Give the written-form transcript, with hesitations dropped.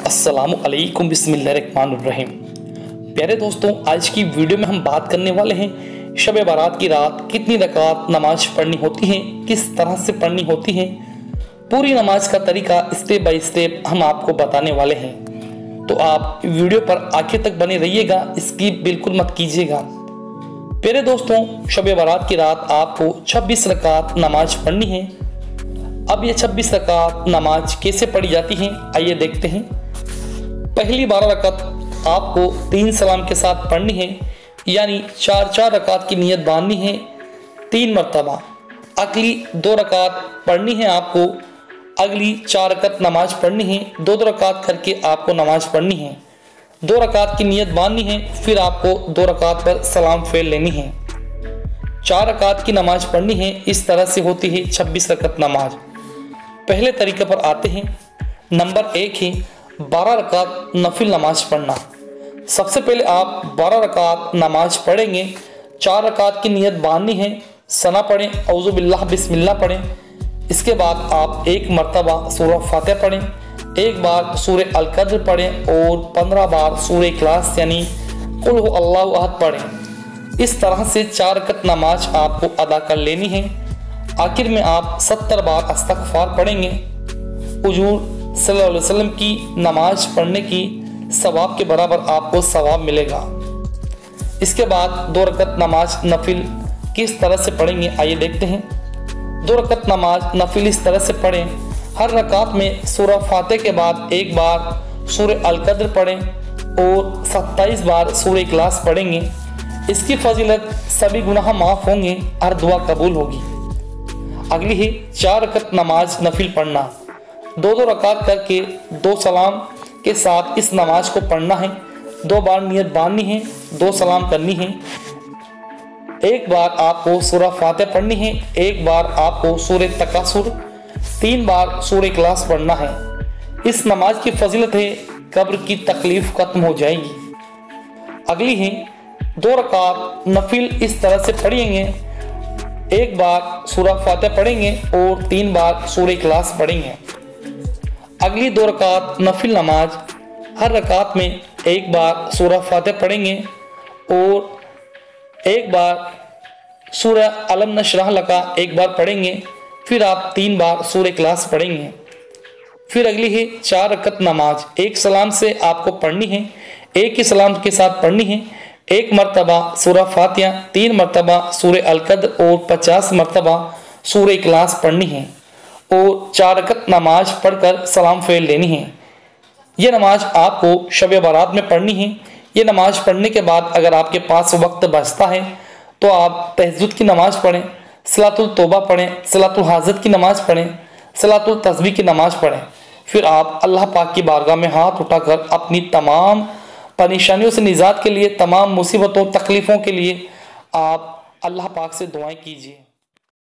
अस्सलामुअलैकुम बिस्मिल्लाहिर्रहमानिर्रहीम। प्यारे दोस्तों, आज की वीडियो में हम बात करने वाले हैं शब बारात की रात कितनी रकात नमाज पढ़नी होती है, किस तरह से पढ़नी होती है। पूरी नमाज का तरीका स्टेप बाय स्टेप हम आपको बताने वाले हैं, तो आप वीडियो पर आखिर तक बने रहिएगा, स्किप बिल्कुल मत कीजिएगा। प्यारे दोस्तों, शब बारात की रात आपको 26 रकात नमाज पढ़नी है। अब ये 26 रकात नमाज कैसे पढ़ी जाती है, आइए देखते हैं। पहली 12 रकात आपको 3 सलाम के साथ पढ़नी है, यानी 4 रकात की नियत बांधनी है 3 मरतबा। अगली 2 रकात पढ़नी है आपको, अगली 4 रकात नमाज पढ़नी है, 2 रकात करके आपको नमाज पढ़नी है। 2 रकात की नियत बांधनी है, फिर आपको 2 रकात पर सलाम फेर लेनी है। 4 रकात की नमाज पढ़नी है। इस तरह से होती है 26 रकात नमाज। पहले तरीके पर आते हैं। नंबर 1 है 12 रकात नफिल नमाज पढ़ना। सबसे पहले आप 12 रकात नमाज पढ़ेंगे। 4 रकात की नियत बांधनी है, सना पढ़ें, औज़ु बिल्लाह बिस्मिल्लाह पढ़ें। इसके बाद आप 1 मरतबा सूरह फातिहा पढ़ें, 1 बार सूरह अल कद्र पढ़ें और 15 बार सूरह इखलास यानी कुल हु अल्लाहु अहद पढ़ें। इस तरह से 4 रकात नमाज आपको अदा कर लेनी है। आखिर में आप 70 बार इस्तग़फ़ार पढ़ेंगे। हुजूर सल्लल्लाहु अलैहि वसल्लम की नमाज पढ़ने की सवाब के बराबर आपको सवाब मिलेगा। इसके बाद 2 रकात नमाज नफिल किस तरह से पढ़ेंगे, आइए देखते हैं। 2 रकात नमाज नफिल इस तरह से पढ़ें। हर रकात में सूरह फातिहा के बाद 1 बार सूरह अल कद्र पढ़ें और 27 बार सूरह इखलास पढ़ेंगे। इसकी फजीलत सभी गुनाह माफ़ होंगे, हर दुआ कबूल होगी। अगली है 4 रकात नमाज नफिल पढ़ना। 2 रकात करके 2 सलाम के साथ इस नमाज को पढ़ना है। 2 बार नियत बांधनी है, 2 सलाम करनी है। 1 बार आपको सूरह फातिहा पढ़नी है, 1 बार आपको सूरह तकासुर, 3 बार सूरह इखलास पढ़ना है। इस नमाज की फजीलत है कब्र की तकलीफ खत्म हो जाएगी। अगली है 2 रकात नफिल इस तरह से पढ़ेंगे। 1 बार सूरह फातिहा पढ़ेंगे और 3 बार सूरह इखलास पढ़ेंगे। अगली 2 रकात नफिल नमाज, हर रकात में 1 बार सूरह फातिहा पढ़ेंगे और 1 बार सूरह अलम नशरह लका 1 बार पढ़ेंगे। फिर आप 3 बार सूरह इखलास पढ़ेंगे। फिर अगली है 4 रकात नमाज। 1 सलाम से आपको पढ़नी है, 1 ही सलाम के साथ पढ़नी है। 1 मरतबा सूरह फातिहा, 3 मरतबा सूरह अल कद्र और 50 मरतबा सूरह इखलास पढ़नी है और 4 रकात नमाज पढ़कर सलाम फेर लेनी है। ये नमाज आपको शब बारात में पढ़नी है। ये नमाज पढ़ने के बाद अगर आपके पास वक्त बचता है तो आप तहज्जुद की नमाज पढ़ें, सलातुल तौबा पढ़ें, सलातुल हाजत की नमाज पढ़ें, सलातुल तस्बीह की नमाज पढ़ें। फिर आप अल्लाह पाक की बारगाह में हाथ उठाकर अपनी तमाम परेशानियों से निजात के लिए, तमाम मुसीबतों तकलीफ़ों के लिए आप अल्लाह पाक से दुआएं कीजिए।